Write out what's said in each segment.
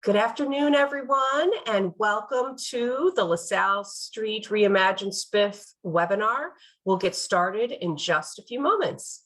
Good afternoon, everyone, and welcome to the LaSalle Street Reimagined SBIF webinar. We'll get started in just a few moments.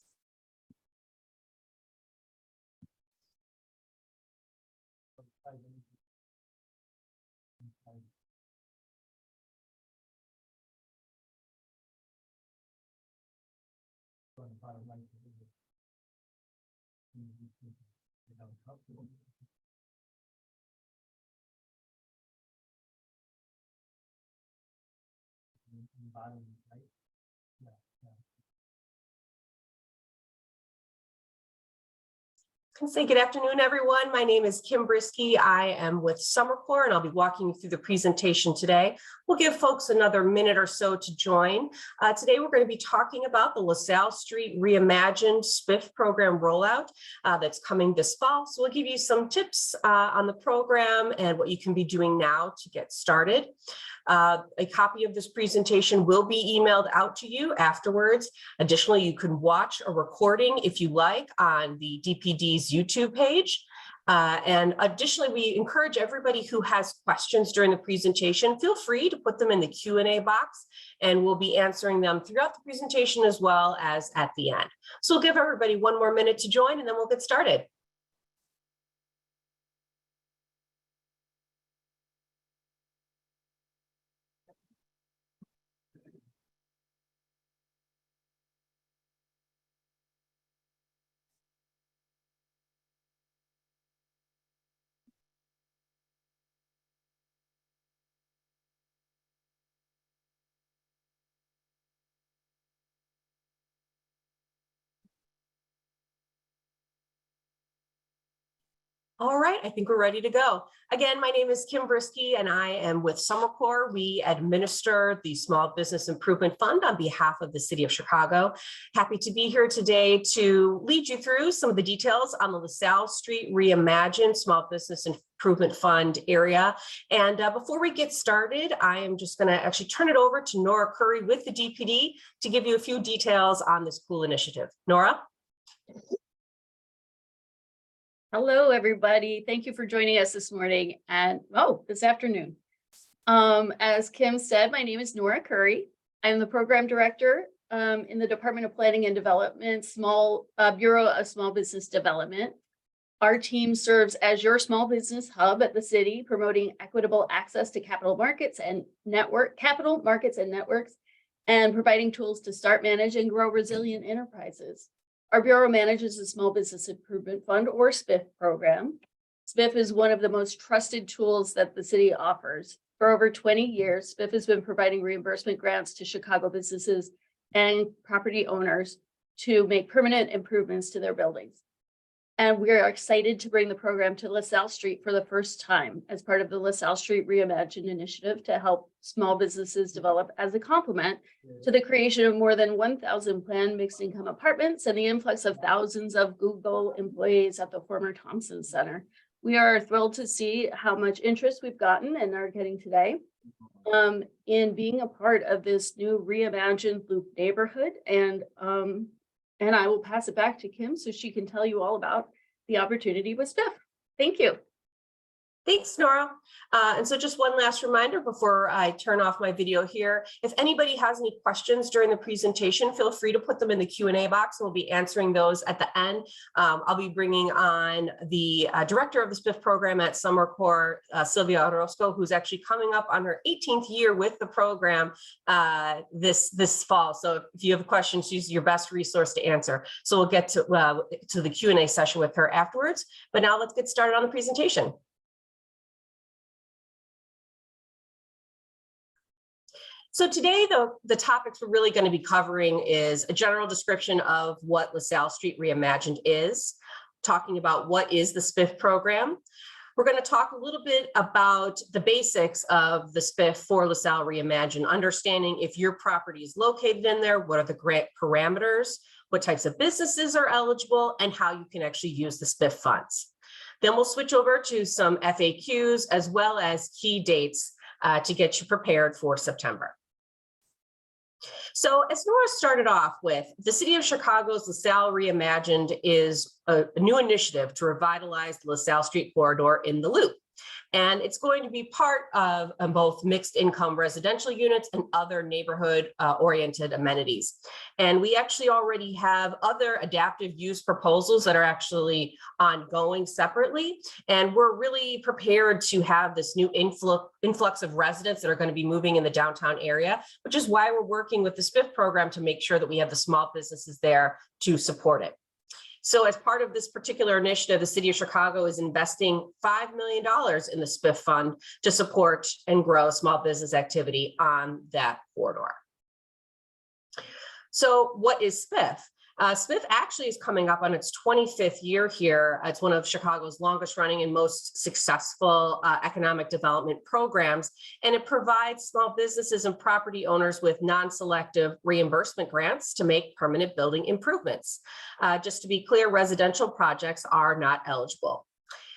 I can say good afternoon, everyone. My name is Kim Brisky. I am with SummerCore, and I'll be walking you through the presentation today. We'll give folks another minute or so to join. Today, we're going to be talking about the LaSalle Street Reimagined SBIF program rollout that's coming this fall. So we'll give you some tips on the program and what you can be doing now to get started. A copy of this presentation will be emailed out to you afterwards. Additionally, you can watch a recording if you like on the DPD's YouTube page. And additionally, we encourage everybody who has questions during the presentation, feel free to put them in the Q&A box, and we'll be answering them throughout the presentation as well as at the end. So we'll give everybody one more minute to join, and then we'll get started. All right, I think we're ready to go. Again, my name is Kim Brisky, and I am with SummerCore. We administer the Small Business Improvement Fund on behalf of the City of Chicago. Happy to be here today to lead you through some of the details on the LaSalle Street Reimagined Small Business Improvement Fund area. And before we get started, I am just going to actually turn it over to Nora Curry with the DPD to give you a few details on this cool initiative. Nora? Hello, everybody. Thank you for joining us this morning and this afternoon. As Kim said, my name is Nora Curry. I'm the program director in the Department of Planning and Development, Bureau of Small Business Development. Our team serves as your small business hub at the city, promoting equitable access to capital markets and networks, and providing tools to start, manage, and grow resilient enterprises. Our Bureau manages the Small Business Improvement Fund, or SBIF program. SBIF is one of the most trusted tools that the city offers. For over 20 years, SBIF has been providing reimbursement grants to Chicago businesses and property owners to make permanent improvements to their buildings. And we are excited to bring the program to LaSalle Street for the first time as part of the LaSalle Street Reimagined initiative to help small businesses develop as a complement to the creation of more than 1,000 planned mixed income apartments and the influx of thousands of Google employees at the former Thompson Center. We are thrilled to see how much interest we've gotten and are getting today in being a part of this new reimagined loop neighborhood. And I will pass it back to Kim so she can tell you all about the opportunity with SBIF. Thank you. Thanks, Nora. And so just one last reminder before I turn off my video here. If anybody has any questions during the presentation, feel free to put them in the Q&A box. We'll be answering those at the end. I'll be bringing on the director of the SBIF program at SummerCore, Sylvia Orozco, who's actually coming up on her 18th year with the program this fall. So if you have questions, she's your best resource to answer. So we'll get to the Q&A session with her afterwards. But now let's get started on the presentation. So today, the topics we're really going to be covering is a general description of what LaSalle Street Reimagined is, talking about what is the SBIF program. We're going to talk a little bit about the basics of the SBIF for LaSalle Reimagined, understanding if your property is located in there, what are the grant parameters, what types of businesses are eligible, and how you can actually use the SBIF funds. Then we'll switch over to some FAQs as well as key dates to get you prepared for September. So as Nora started off with, the City of Chicago's LaSalle Reimagined is a new initiative to revitalize the LaSalle Street corridor in the Loop. And it's going to be part of both mixed income residential units and other neighborhood oriented amenities. And we actually already have other adaptive use proposals that are actually ongoing separately. And we're really prepared to have this new influx of residents that are going to be moving in the downtown area, which is why we're working with the SBIF program to make sure that we have the small businesses there to support it. So as part of this particular initiative, the city of Chicago is investing $5 million in the SBIF fund to support and grow small business activity on that corridor. So what is SBIF? SBIF actually is coming up on its 25th year here. It's one of Chicago's longest running and most successful economic development programs, and it provides small businesses and property owners with non-selective reimbursement grants to make permanent building improvements. Just to be clear, residential projects are not eligible.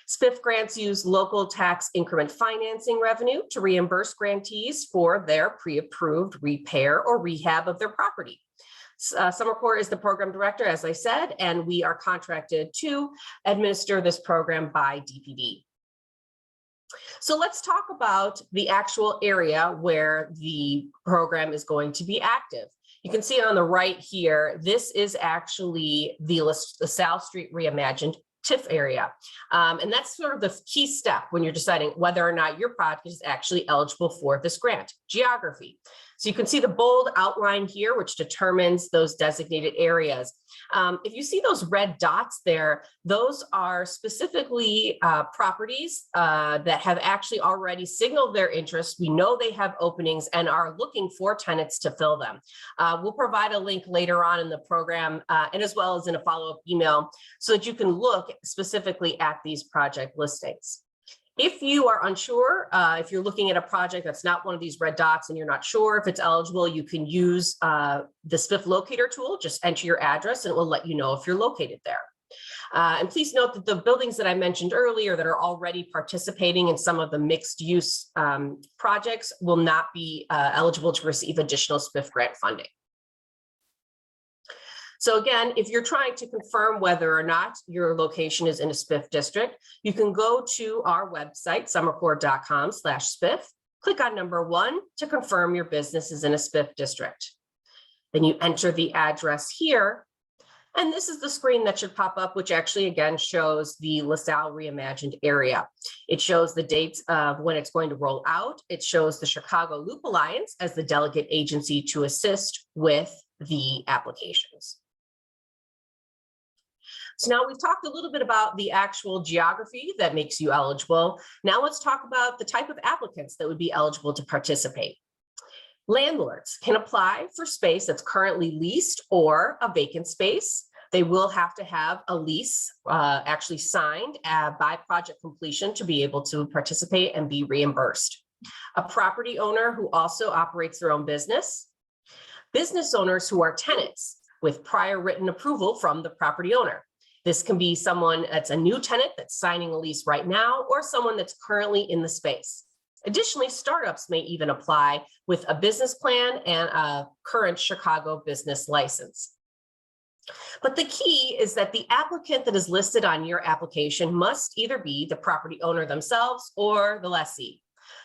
SBIF grants use local tax increment financing revenue to reimburse grantees for their pre-approved repair or rehab of their property. SummerCore is the program director, as I said, and we are contracted to administer this program by DPD. So let's talk about the actual area where the program is going to be active. You can see on the right here, this is actually the LaSalle Street Reimagined TIF area. And that's sort of the key step when you're deciding whether or not your project is actually eligible for this grant: geography. So you can see the bold outline here, which determines those designated areas. If you see those red dots there, those are specifically properties that have actually already signaled their interest. We know they have openings and are looking for tenants to fill them. We'll provide a link later on in the program and as well as in a follow-up email so that you can look specifically at these project listings. If you are unsure, if you're looking at a project that's not one of these red dots and you're not sure if it's eligible, you can use the SBIF locator tool. Just enter your address and it will let you know if you're located there. And please note that the buildings that I mentioned earlier that are already participating in some of the mixed use projects will not be eligible to receive additional SBIF grant funding. So again, if you're trying to confirm whether or not your location is in a SBIF district, you can go to our website, summercore.com/SBIF, click on number 1 to confirm your business is in a SBIF district. Then you enter the address here, and this is the screen that should pop up, which actually again shows the LaSalle Reimagined area. It shows the dates of when it's going to roll out. It shows the Chicago Loop Alliance as the delegate agency to assist with the applications. So now we've talked a little bit about the actual geography that makes you eligible. Now let's talk about the type of applicants that would be eligible to participate. Landlords can apply for space that's currently leased or a vacant space. They will have to have a lease actually signed by project completion to be able to participate and be reimbursed. A property owner who also operates their own business. Business owners who are tenants with prior written approval from the property owner. This can be someone that's a new tenant that's signing a lease right now, or someone that's currently in the space. Additionally, startups may even apply with a business plan and a current Chicago business license. But the key is that the applicant that is listed on your application must either be the property owner themselves or the lessee.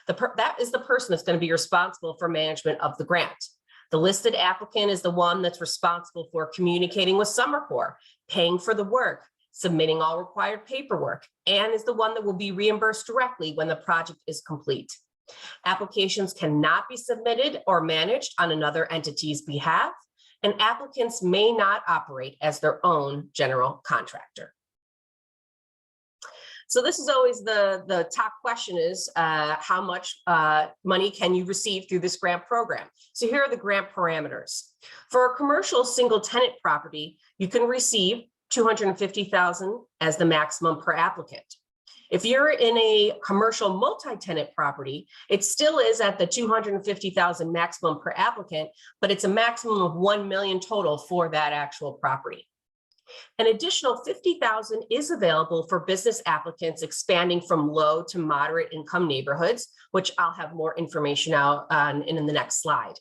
That is the person that's going to be responsible for management of the grant. The listed applicant is the one that's responsible for communicating with SummerCore, paying for the work, submitting all required paperwork, and is the one that will be reimbursed directly when the project is complete. Applications cannot be submitted or managed on another entity's behalf, and applicants may not operate as their own general contractor. So this is always the top question is how much money can you receive through this grant program? So here are the grant parameters. For a commercial single tenant property, you can receive $250,000 as the maximum per applicant. If you're in a commercial multi-tenant property, it still is at the $250,000 maximum per applicant, but it's a maximum of $1 million total for that actual property. An additional $50,000 is available for business applicants expanding from low to moderate income neighborhoods, which I'll have more information out on in the next slide.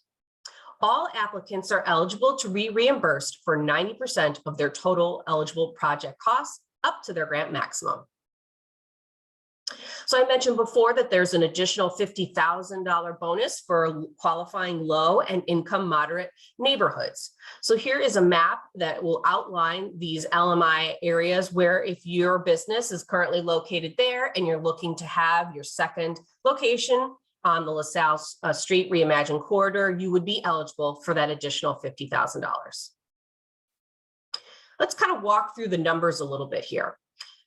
All applicants are eligible to be reimbursed for 90% of their total eligible project costs up to their grant maximum. So I mentioned before that there's an additional $50,000 bonus for qualifying low and income moderate neighborhoods. So here is a map that will outline these LMI areas where if your business is currently located there and you're looking to have your second location on the LaSalle Street Reimagined corridor, you would be eligible for that additional $50,000. Let's kind of walk through the numbers a little bit here.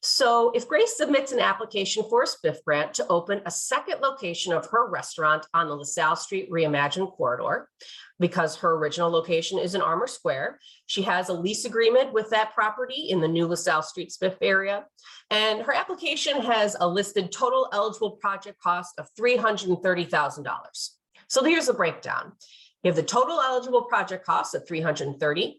So if Grace submits an application for a SBIF grant to open a second location of her restaurant on the LaSalle Street Reimagined corridor, because her original location is in Armour Square, she has a lease agreement with that property in the new LaSalle Street SBIF area, and her application has a listed total eligible project cost of $330,000. So here's a breakdown. You have the total eligible project cost of $330,000.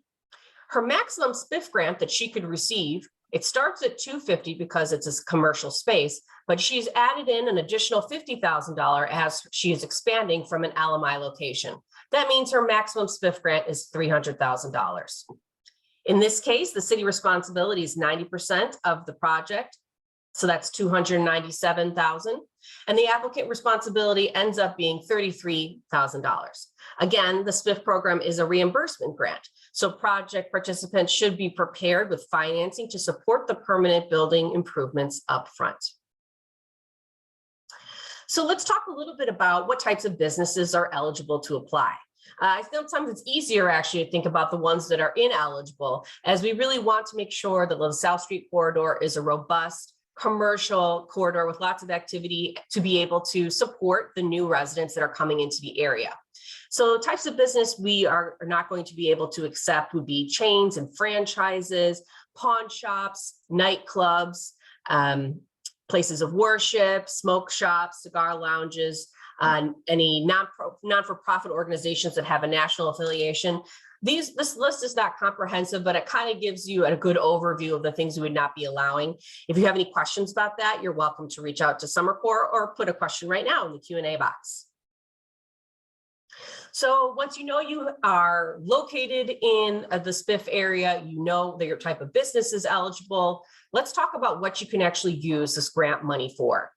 Her maximum SBIF grant that she could receive, it starts at $250,000 because it's a commercial space, but she's added in an additional $50,000 as she is expanding from an LMI location. That means her maximum SBIF grant is $300,000. In this case, the city responsibility is 90% of the project. So that's $297,000. And the applicant responsibility ends up being $33,000. Again, the SBIF program is a reimbursement grant. So project participants should be prepared with financing to support the permanent building improvements up front. So let's talk a little bit about what types of businesses are eligible to apply. I feel sometimes it's easier actually to think about the ones that are ineligible, as we really want to make sure that the LaSalle Street corridor is a robust commercial corridor with lots of activity to be able to support the new residents that are coming into the area. So types of business we are not going to be able to accept would be chains and franchises, pawn shops, nightclubs, places of worship, smoke shops, cigar lounges, any non-for-profit organizations that have a national affiliation. This list is not comprehensive, but it kind of gives you a good overview of the things we would not be allowing. If you have any questions about that, you're welcome to reach out to Summer Corps or put a question right now in the Q&A box. So once you know you are located in the SBIF area, you know that your type of business is eligible. Let's talk about what you can actually use this grant money for.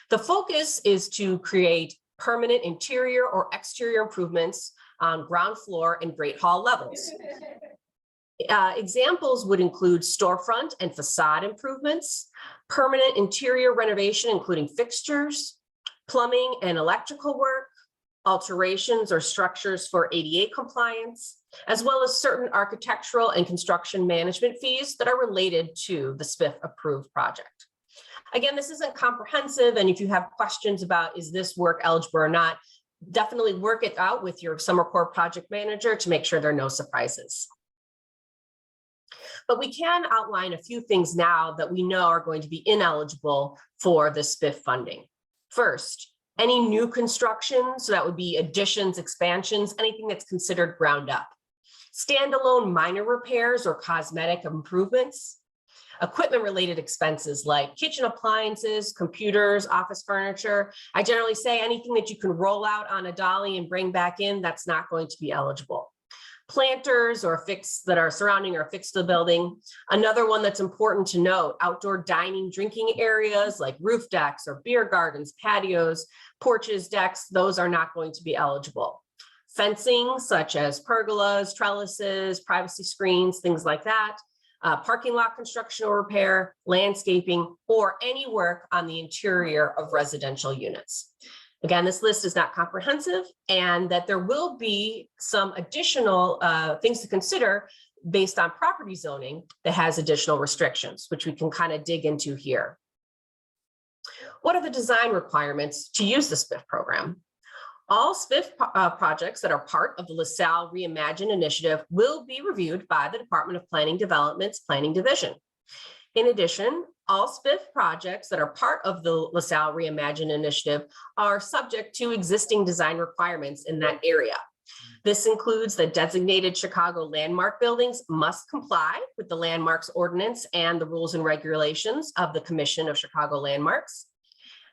The focus is to create permanent interior or exterior improvements on ground floor and Great Hall levels. Examples would include storefront and facade improvements, permanent interior renovation, including fixtures, plumbing and electrical work, alterations or structures for ADA compliance, as well as certain architectural and construction management fees that are related to the SBIF approved project. Again, this isn't comprehensive, and if you have questions about is this work eligible or not, definitely work it out with your Summer Corps project manager to make sure there are no surprises. But we can outline a few things now that we know are going to be ineligible for the SBIF funding. First, any new construction, so that would be additions, expansions, anything that's considered ground up. Standalone minor repairs or cosmetic improvements. Equipment-related expenses like kitchen appliances, computers, office furniture. I generally say anything that you can roll out on a dolly and bring back in, that's not going to be eligible. Planters or fixed that are surrounding or affixed to the building. Another one that's important to note, outdoor dining, drinking areas like roof decks or beer gardens, patios, porches, decks, those are not going to be eligible. Fencing such as pergolas, trellises, privacy screens, things like that. Parking lot construction or repair, landscaping, or any work on the interior of residential units. Again, this list is not comprehensive, and that there will be some additional things to consider based on property zoning that has additional restrictions, which we can kind of dig into here. What are the design requirements to use the SBIF program? All SBIF projects that are part of the LaSalle Reimagined initiative will be reviewed by the Department of Planning Development's Planning Division. In addition, all SBIF projects that are part of the LaSalle Reimagined initiative are subject to existing design requirements in that area. This includes the designated Chicago landmark buildings must comply with the landmarks ordinance and the rules and regulations of the Commission of Chicago Landmarks.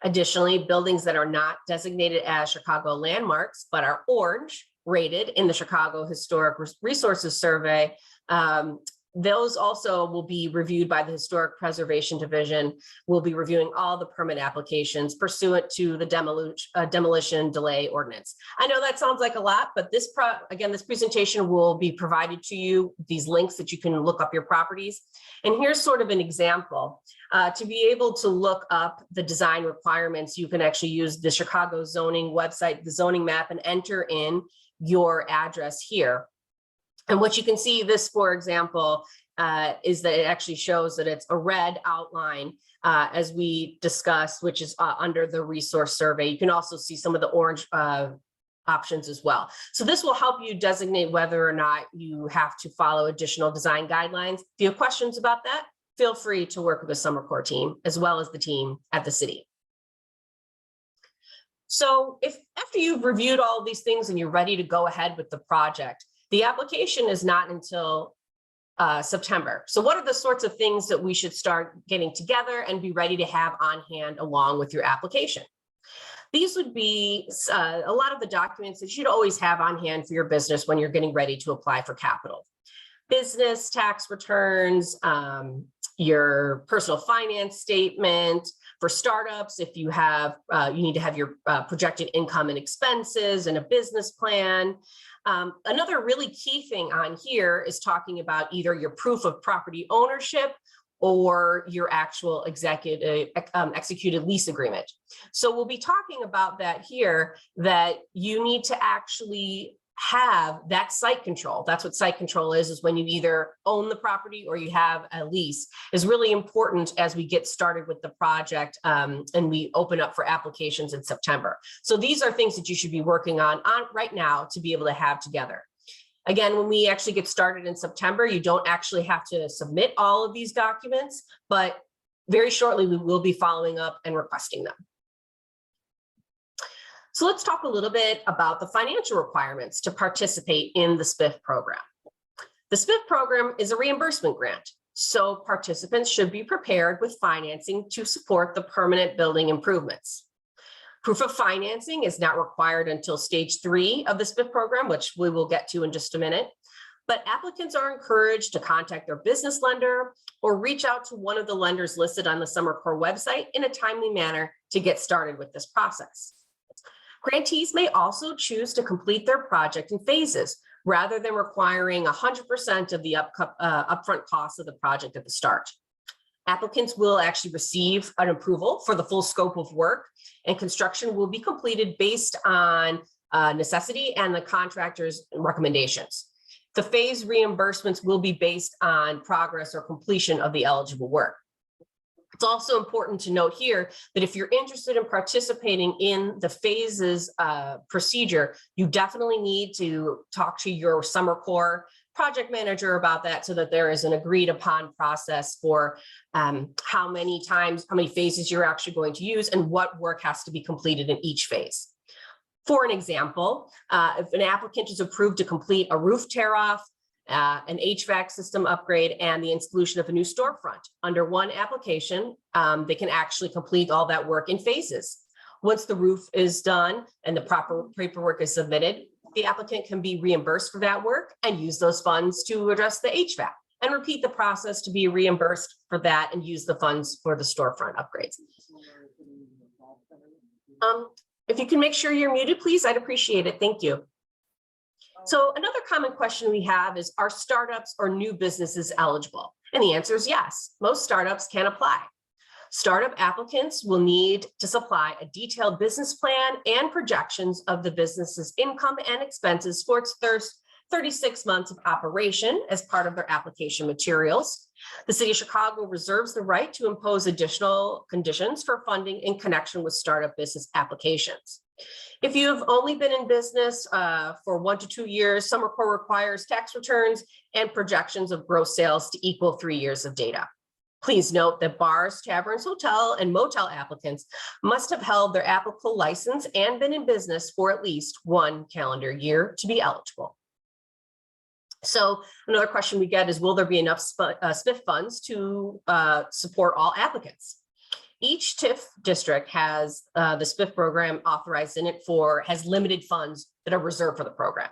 Additionally, buildings that are not designated as Chicago landmarks, but are orange rated in the Chicago Historic Resources Survey those also will be reviewed by the Historic Preservation Division. We'll be reviewing all the permit applications pursuant to the demolition delay ordinance. I know that sounds like a lot, but this presentation will be provided to you, these links that you can look up your properties. And here's sort of an example. To be able to look up the design requirements, you can actually use the Chicago zoning website, the zoning map, and enter in your address here. And what you can see this, for example, is that it actually shows that it's a red outline as we discussed, which is under the resource survey. You can also see some of the orange options as well. So this will help you designate whether or not you have to follow additional design guidelines. If you have questions about that, feel free to work with the Summer Corps team as well as the team at the city. So if after you've reviewed all of these things and you're ready to go ahead with the project, the application is not until September. So what are the sorts of things that we should start getting together and be ready to have on hand along with your application? These would be a lot of the documents that you'd always have on hand for your business when you're getting ready to apply for capital. Business tax returns, your personal finance statement. For startups, if you have, you need to have your projected income and expenses and a business plan. Another really key thing on here is talking about either your proof of property ownership or your actual executed lease agreement. So we'll be talking about that here, that you need to actually have that site control. That's what site control is when you either own the property or you have a lease. Is really important as we get started with the project and we open up for applications in September. So these are things that you should be working on right now to be able to have together. Again, when we actually get started in September, you don't actually have to submit all of these documents, but very shortly we will be following up and requesting them. So let's talk a little bit about the financial requirements to participate in the SBIF program. The SBIF program is a reimbursement grant, so participants should be prepared with financing to support the permanent building improvements. Proof of financing is not required until stage 3 of the SBIF program, which we will get to in just a minute. But applicants are encouraged to contact their business lender or reach out to one of the lenders listed on the Summer Corps website in a timely manner to get started with this process. Grantees may also choose to complete their project in phases rather than requiring 100% of the upfront costs of the project at the start. Applicants will actually receive an approval for the full scope of work, and construction will be completed based on necessity and the contractor's recommendations. The phase reimbursements will be based on progress or completion of the eligible work. It's also important to note here that if you're interested in participating in the phases procedure, you definitely need to talk to your Summer Corps project manager about that so that there is an agreed upon process for how many phases you're actually going to use and what work has to be completed in each phase. For an example, if an applicant is approved to complete a roof tear off, an HVAC system upgrade, and the installation of a new storefront under one application, they can actually complete all that work in phases. Once the roof is done and the proper paperwork is submitted, the applicant can be reimbursed for that work and use those funds to address the HVAC and repeat the process to be reimbursed for that and use the funds for the storefront upgrades. If you can make sure you're muted, please, I'd appreciate it. Thank you. So another common question we have is, are startups or new businesses eligible? And the answer is yes, most startups can apply. Startup applicants will need to supply a detailed business plan and projections of the business's income and expenses for its first 36 months of operation as part of their application materials. The City of Chicago reserves the right to impose additional conditions for funding in connection with startup business applications. If you have only been in business for 1 to 2 years, Summer Corps requires tax returns and projections of gross sales to equal 3 years of data. Please note that bars, taverns, hotel, and motel applicants must have held their applicable license and been in business for at least 1 calendar year to be eligible. So another question we get is, will there be enough SBIF funds to support all applicants? Each TIF district has the SBIF program authorized in it has limited funds that are reserved for the program.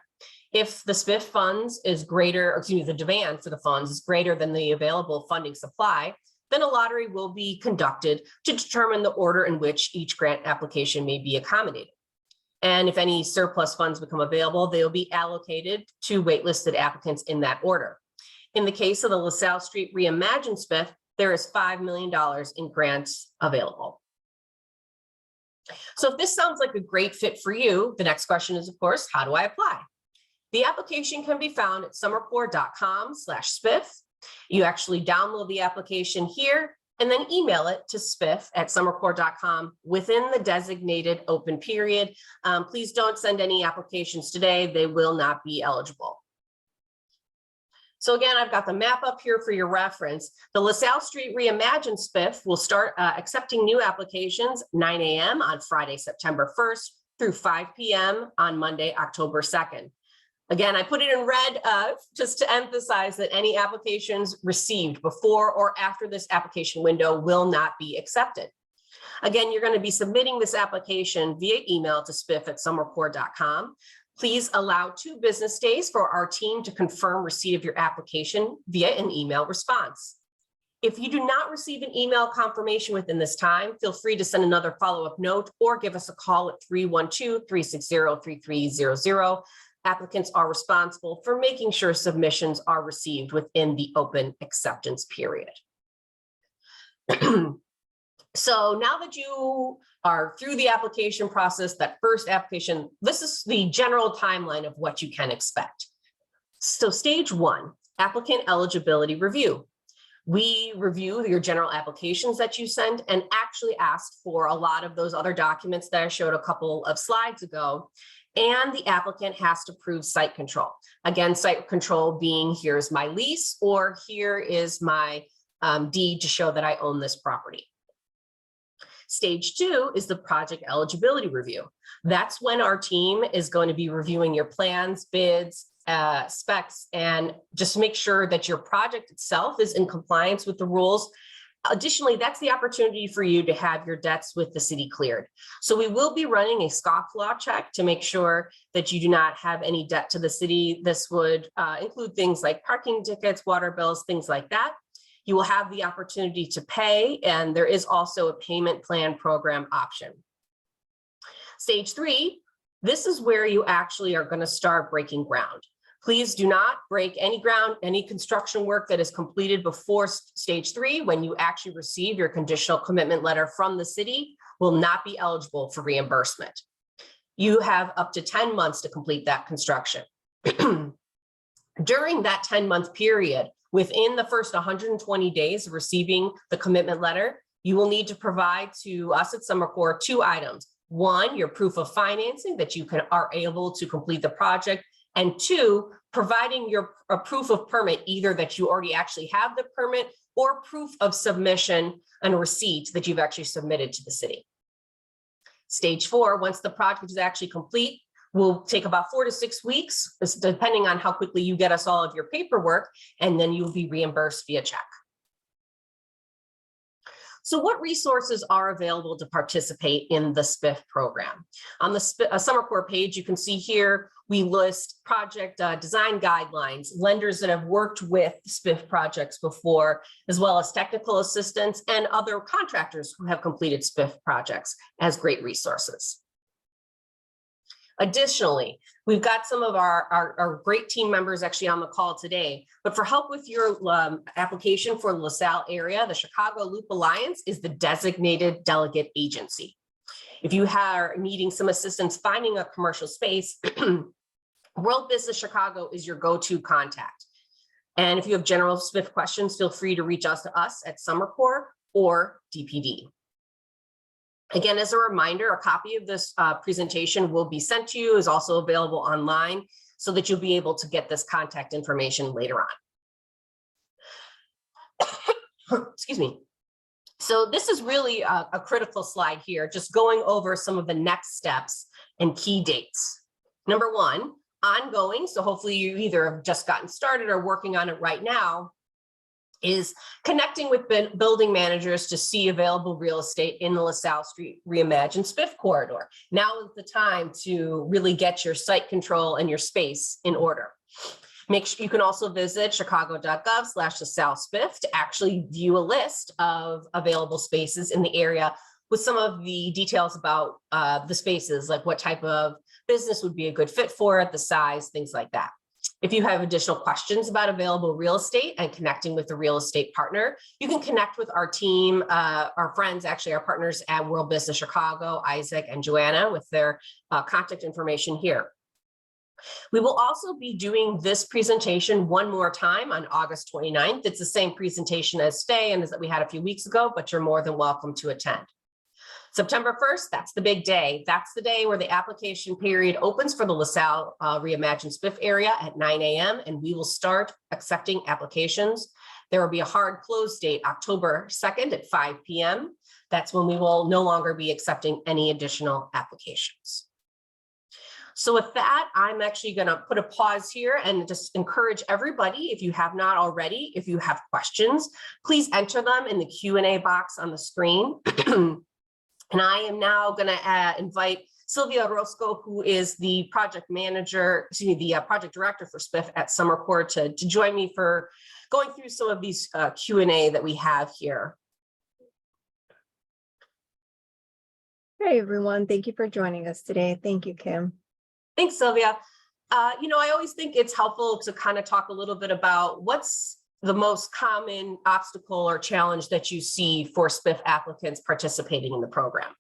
If the SBIF funds is greater, or excuse me, the demand for the funds is greater than the available funding supply, then a lottery will be conducted to determine the order in which each grant application may be accommodated. And if any surplus funds become available, they will be allocated to waitlisted applicants in that order. In the case of the LaSalle Street Reimagined SBIF, there is $5 million in grants available. So if this sounds like a great fit for you, the next question is, of course, how do I apply? The application can be found at summercorps.com/SBIF. You actually download the application here and then email it to SBIF@summercorps.com within the designated open period. Please don't send any applications today. They will not be eligible. So again, I've got the map up here for your reference. The LaSalle Street Reimagined SBIF will start accepting new applications 9 a.m. on Friday, September 1st through 5 p.m. on Monday, October 2nd. Again, I put it in red just to emphasize that any applications received before or after this application window will not be accepted. Again, you're going to be submitting this application via email to SBIF@summercorps.com. Please allow 2 business days for our team to confirm receipt of your application via an email response. If you do not receive an email confirmation within this time, feel free to send another follow-up note or give us a call at 312-360-3300. Applicants are responsible for making sure submissions are received within the open acceptance period. So now that you are through the application process, that first application, this is the general timeline of what you can expect. So stage 1, applicant eligibility review. We review your general applications that you send and actually ask for a lot of those other documents that I showed a couple of slides ago. And the applicant has to prove site control. Again, site control being here's my lease or here is my deed to show that I own this property. Stage 2 is the project eligibility review. That's when our team is going to be reviewing your plans, bids, specs, and just make sure that your project itself is in compliance with the rules. Additionally, that's the opportunity for you to have your debts with the city cleared. So we will be running a scofflaw check to make sure that you do not have any debt to the city. This would include things like parking tickets, water bills, things like that. You will have the opportunity to pay, and there is also a payment plan program option. Stage 3, this is where you actually are going to start breaking ground. Please do not break any ground, any construction work that is completed before stage 3, when you actually receive your conditional commitment letter from the city, will not be eligible for reimbursement. You have up to 10 months to complete that construction. During that 10-month period, within the first 120 days of receiving the commitment letter, you will need to provide to us at Summercorps 2 items. 1, your proof of financing that you are able to complete the project, and 2, providing a proof of permit, either that you already actually have the permit or proof of submission and receipt that you've actually submitted to the city. Stage 4, once the project is actually complete, will take about 4 to 6 weeks, depending on how quickly you get us all of your paperwork, and then you'll be reimbursed via check. So what resources are available to participate in the SBIF program? On the Summercorps page, you can see here, we list project design guidelines, lenders that have worked with SBIF projects before, as well as technical assistance and other contractors who have completed SBIF projects as great resources. Additionally, we've got some of our great team members actually on the call today, but for help with your application for the LaSalle area, the Chicago Loop Alliance is the designated delegate agency. If you are needing some assistance finding a commercial space, World Business Chicago is your go-to contact. And if you have general SBIF questions, feel free to reach out to us at Summercorps or DPD. Again, as a reminder, a copy of this presentation will be sent to you, is also available online, so that you'll be able to get this contact information later on. Excuse me. So this is really a critical slide here, just going over some of the next steps and key dates. Number 1, ongoing. So hopefully you either have just gotten started or working on it right now, is connecting with building managers to see available real estate in the LaSalle Street Reimagined SBIF corridor. Now is the time to really get your site control and your space in order. Make sure you can also visit chicago.gov/LaSalleSBIF to actually view a list of available spaces in the area with some of the details about the spaces, like what type of business would be a good fit for it, the size, things like that. If you have additional questions about available real estate and connecting with a real estate partner, you can connect with our team, our friends, actually our partners at World Business Chicago, Isaac and Joanna, with their contact information here. We will also be doing this presentation one more time on August 29th. It's the same presentation as today and as that we had a few weeks ago, but you're more than welcome to attend. September 1st, that's the big day. That's the day where the application period opens for the LaSalle Reimagined SBIF area at 9 a.m. and we will start accepting applications. There will be a hard close date, October 2nd at 5 p.m. That's when we will no longer be accepting any additional applications. So with that, I'm actually going to put a pause here and just encourage everybody, if you have not already, if you have questions, please enter them in the Q&A box on the screen. And I am now going to invite Sylvia Roscoe, who is the project manager, the project director for SBIF at Summer Corps, to join me for going through some of these Q&A that we have here. Hey everyone, thank you for joining us today. Thank you, Kim. Thanks, Sylvia. I always think it's helpful to kind of talk a little bit about what's the most common obstacle or challenge that you see for SBIF applicants participating in the program.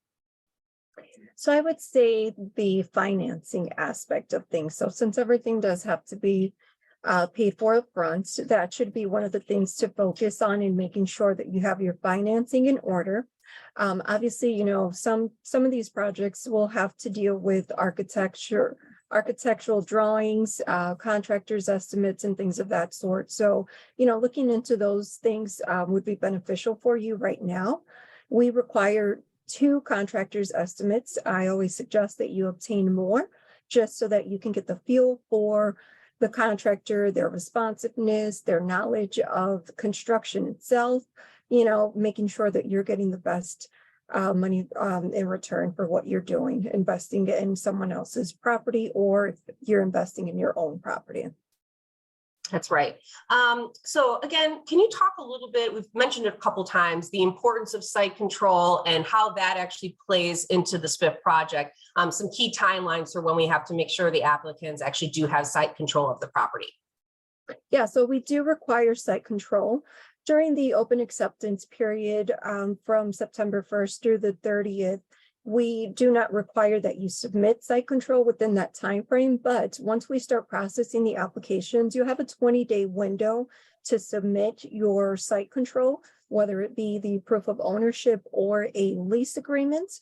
So I would say the financing aspect of things. So since everything does have to be paid for up front, that should be one of the things to focus on in making sure that you have your financing in order. Obviously, some of these projects will have to deal with architectural drawings, contractors' estimates, and things of that sort. So, looking into those things would be beneficial for you right now. We require 2 contractors' estimates. I always suggest that you obtain more, just so that you can get the feel for the contractor, their responsiveness, their knowledge of construction itself, making sure that you're getting the best money in return for what you're doing, investing in someone else's property, or if you're investing in your own property. That's right. So again, can you talk a little bit, we've mentioned it a couple times, the importance of site control and how that actually plays into the SBIF project, some key timelines for when we have to make sure the applicants actually do have site control of the property. Yeah, so we do require site control. During the open acceptance period from September 1st through the 30th, we do not require that you submit site control within that time frame, but once we start processing the applications, you have a 20-day window to submit your site control, whether it be the proof of ownership or a lease agreement.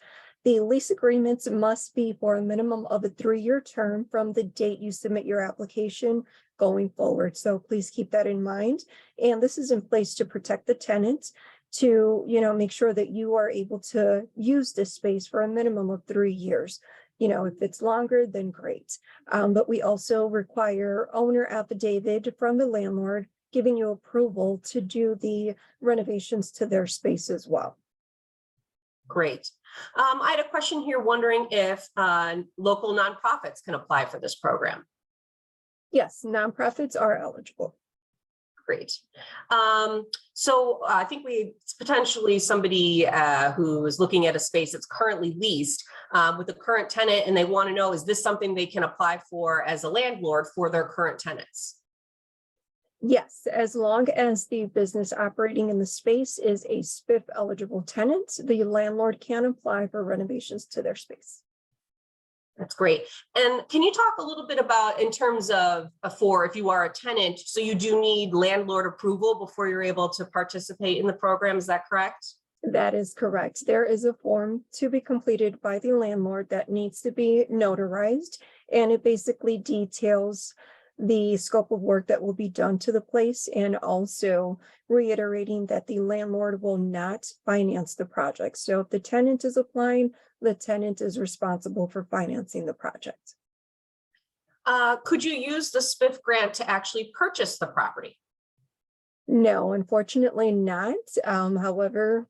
The lease agreements must be for a minimum of a 3-year term from the date you submit your application going forward. So please keep that in mind. And this is in place to protect the tenant, to make sure that you are able to use this space for a minimum of 3 years. If it's longer, then great. But we also require owner affidavit from the landlord giving you approval to do the renovations to their space as well. Great. I had a question here wondering if local nonprofits can apply for this program. Yes, nonprofits are eligible. Great. So I think potentially somebody who is looking at a space that's currently leased with a current tenant, and they want to know, is this something they can apply for as a landlord for their current tenants? Yes, as long as the business operating in the space is a SBIF eligible tenant, the landlord can apply for renovations to their space. That's great. And can you talk a little bit about, in terms of if you are a tenant, so you do need landlord approval before you're able to participate in the program, is that correct? That is correct. There is a form to be completed by the landlord that needs to be notarized, and it basically details the scope of work that will be done to the place, and also reiterating that the landlord will not finance the project. So if the tenant is applying, the tenant is responsible for financing the project. Could you use the SBIF grant to actually purchase the property? No, unfortunately not. However,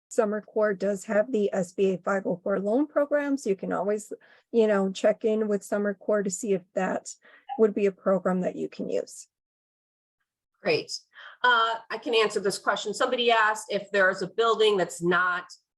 Summer Corps does have the SBA 504 loan program, so you can always, check in with Summer Corps to see if that would be a program that you can use. Great. I can answer this question. Somebody asked if there's a building that's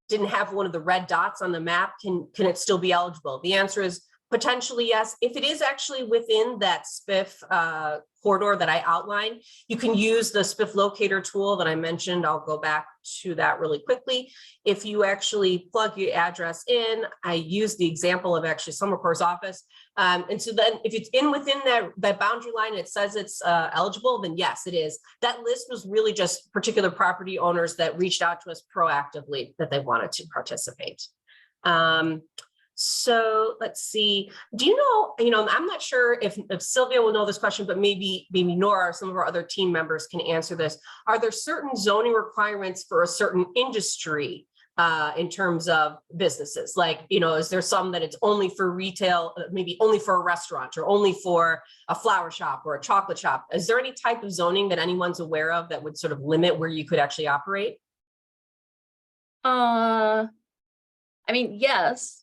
didn't have one of the red dots on the map, can it still be eligible? The answer is potentially yes. If it is actually within that SBIF corridor that I outlined, you can use the SBIF locator tool that I mentioned. I'll go back to that really quickly. If you actually plug your address in, I use the example of actually Summer Corps' office. And so then if it's within that boundary line, it says it's eligible, then yes, it is. That list was really just particular property owners that reached out to us proactively that they wanted to participate. So let's see. Do you know, I'm not sure if Sylvia will know this question, but maybe Nora or some of our other team members can answer this. Are there certain zoning requirements for a certain industry in terms of businesses? Like, is there some that it's only for retail, maybe only for a restaurant or only for a flower shop or a chocolate shop? Is there any type of zoning that anyone's aware of that would sort of limit where you could actually operate? I mean, yes.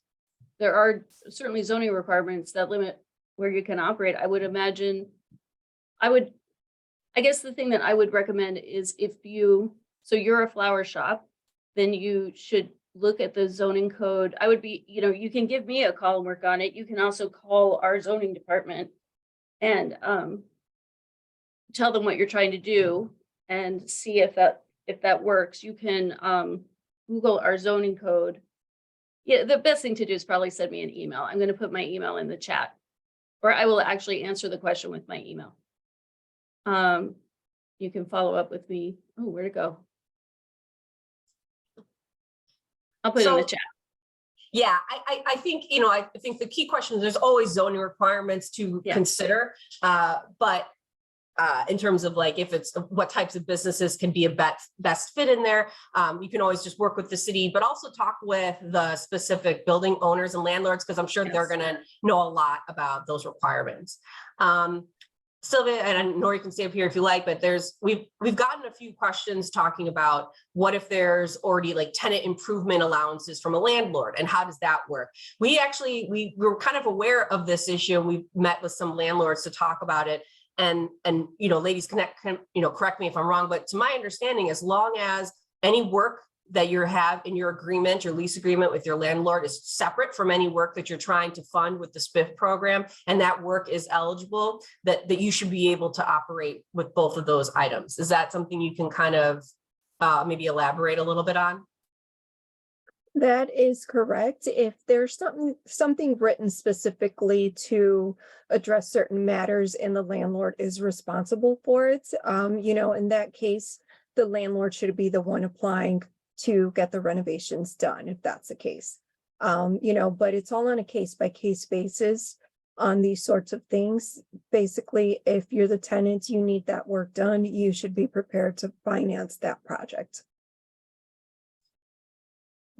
There are certainly zoning requirements that limit where you can operate. I would imagine, I guess the thing that I would recommend is so you're a flower shop, then you should look at the zoning code. You can give me a call and work on it. You can also call our zoning department and tell them what you're trying to do and see if that works. You can Google our zoning code. Yeah, the best thing to do is probably send me an email. I'm going to put my email in the chat, or I will actually answer the question with my email. You can follow up with me. Oh, where'd it go? I'll put it in the chat. Yeah, I think, I think the key question is there's always zoning requirements to consider, but in terms of like if it's what types of businesses can be a best fit in there, you can always just work with the city, but also talk with the specific building owners and landlords, because I'm sure they're going to know a lot about those requirements. Sylvia and Nora, you can stay up here if you like, but we've gotten a few questions talking about what if there's already like tenant improvement allowances from a landlord and how does that work? We were kind of aware of this issue, and we met with some landlords to talk about it. And ladies, correct me if I'm wrong, but to my understanding, as long as any work that you have in your agreement, your lease agreement with your landlord is separate from any work that you're trying to fund with the SBIF program, and that work is eligible, that you should be able to operate with both of those items. Is that something you can kind of maybe elaborate a little bit on? That is correct. If there's something written specifically to address certain matters and the landlord is responsible for it, in that case, the landlord should be the one applying to get the renovations done, if that's the case. But it's all on a case-by-case basis on these sorts of things. Basically, if you're the tenant, you need that work done, you should be prepared to finance that project.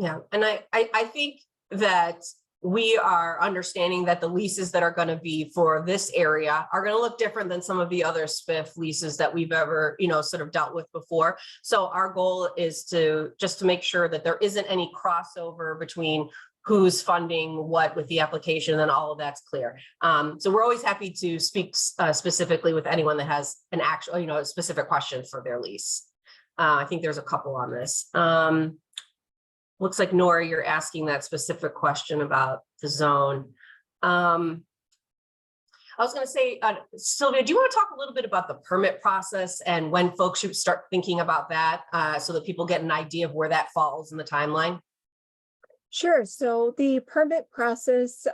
Yeah, and I think that we are understanding that the leases that are going to be for this area are going to look different than some of the other SBIF leases that we've ever, sort of dealt with before. So our goal is to make sure that there isn't any crossover between who's funding what with the application, and all of that's clear. So we're always happy to speak specifically with anyone that has an actual, a specific question for their lease. I think there's a couple on this. Looks like Nora, you're asking that specific question about the zone. I was going to say, Sylvia, do you want to talk a little bit about the permit process and when folks should start thinking about that so that people get an idea of where that falls in the timeline? Sure. So the permit process,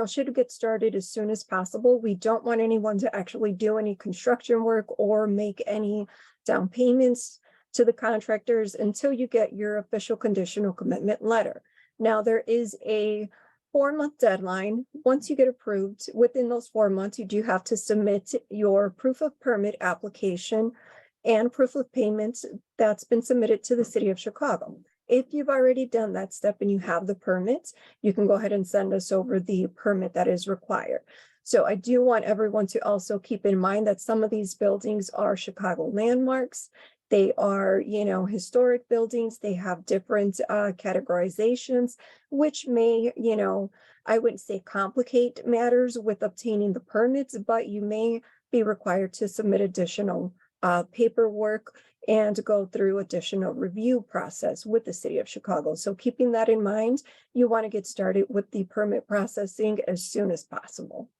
should get started as soon as possible. We don't want anyone to actually do any construction work or make any down payments to the contractors until you get your official conditional commitment letter. Now, there is a 4-month deadline. Once you get approved, within those 4 months, you do have to submit your proof of permit application and proof of payment that's been submitted to the city of Chicago. If you've already done that step and you have the permit, you can go ahead and send us over the permit that is required. So I do want everyone to also keep in mind that some of these buildings are Chicago landmarks. They are, historic buildings. They have different categorizations, which may, I wouldn't say complicate matters with obtaining the permits, but you may be required to submit additional paperwork and go through additional review process with the city of Chicago. So keeping that in mind, you want to get started with the permit processing as soon as possible.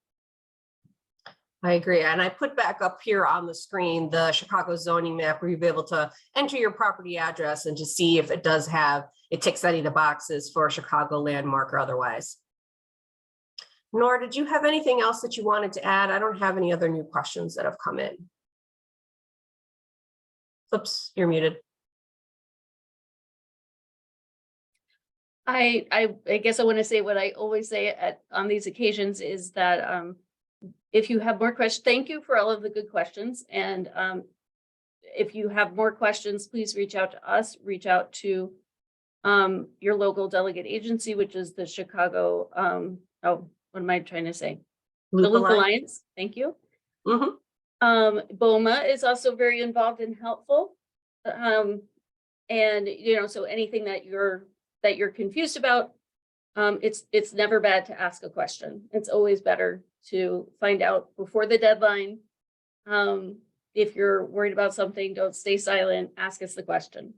I agree. And I put back up here on the screen the Chicago zoning map where you'll be able to enter your property address and to see if it ticks any of the boxes for a Chicago landmark or otherwise. Nora, did you have anything else that you wanted to add? I don't have any other new questions that have come in. Oops, you're muted. I guess I want to say what I always say on these occasions is that if you have more questions, thank you for all of the good questions. And if you have more questions, please reach out to us, reach out to your local delegate agency, which is the Chicago, what am I trying to say? The Loop Alliance. Thank you. BOMA is also very involved and helpful. And, so anything that you're confused about, it's never bad to ask a question. It's always better to find out before the deadline. If you're worried about something, don't stay silent, ask us the question.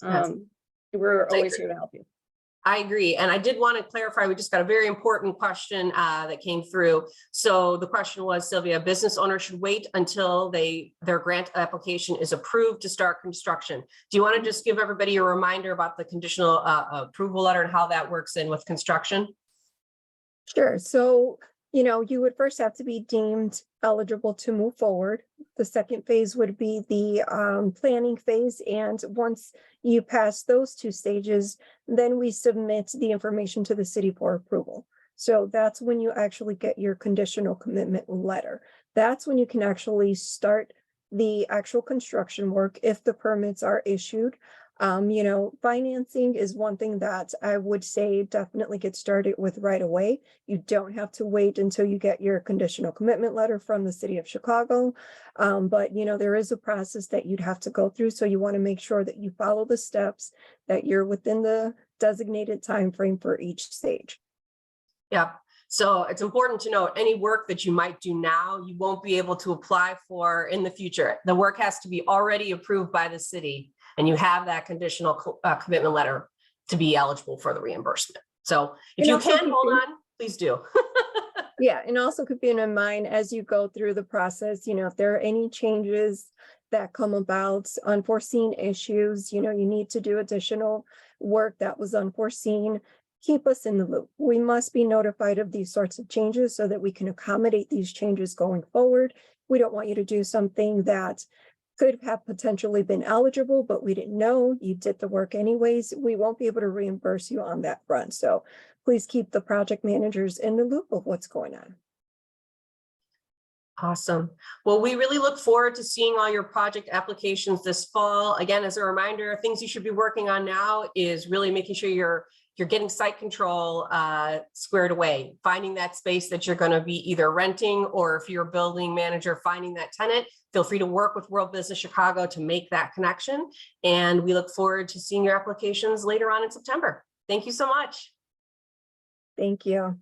Yes. We're always here to help you. I agree. And I did want to clarify, we just got a very important question that came through. So the question was, Sylvia, business owners should wait until their grant application is approved to start construction. Do you want to just give everybody a reminder about the conditional approval letter and how that works in with construction? Sure. So, you would first have to be deemed eligible to move forward. The second phase would be the planning phase. And once you pass those two stages, then we submit the information to the city for approval. So that's when you actually get your conditional commitment letter. That's when you can actually start the actual construction work if the permits are issued. Financing is one thing that I would say definitely get started with right away. You don't have to wait until you get your conditional commitment letter from the city of Chicago. But there is a process that you'd have to go through. So you want to make sure that you follow the steps, that you're within the designated time frame for each stage. Yeah. So it's important to note any work that you might do now, you won't be able to apply for in the future. The work has to be already approved by the city. And you have that conditional commitment letter to be eligible for the reimbursement. So if you can hold on, please do. Yeah, and also keeping in mind as you go through the process, if there are any changes that come about, unforeseen issues, you need to do additional work that was unforeseen, keep us in the loop. We must be notified of these sorts of changes so that we can accommodate these changes going forward. We don't want you to do something that could have potentially been eligible, but we didn't know. You did the work anyways. We won't be able to reimburse you on that front. So please keep the project managers in the loop of what's going on. Awesome. Well, we really look forward to seeing all your project applications this fall. Again, as a reminder, things you should be working on now is really making sure you're getting site control squared away, finding that space that you're going to be either renting, or if you're a building manager, finding that tenant. Feel free to work with World Business Chicago to make that connection. And we look forward to seeing your applications later on in September. Thank you so much. Thank you.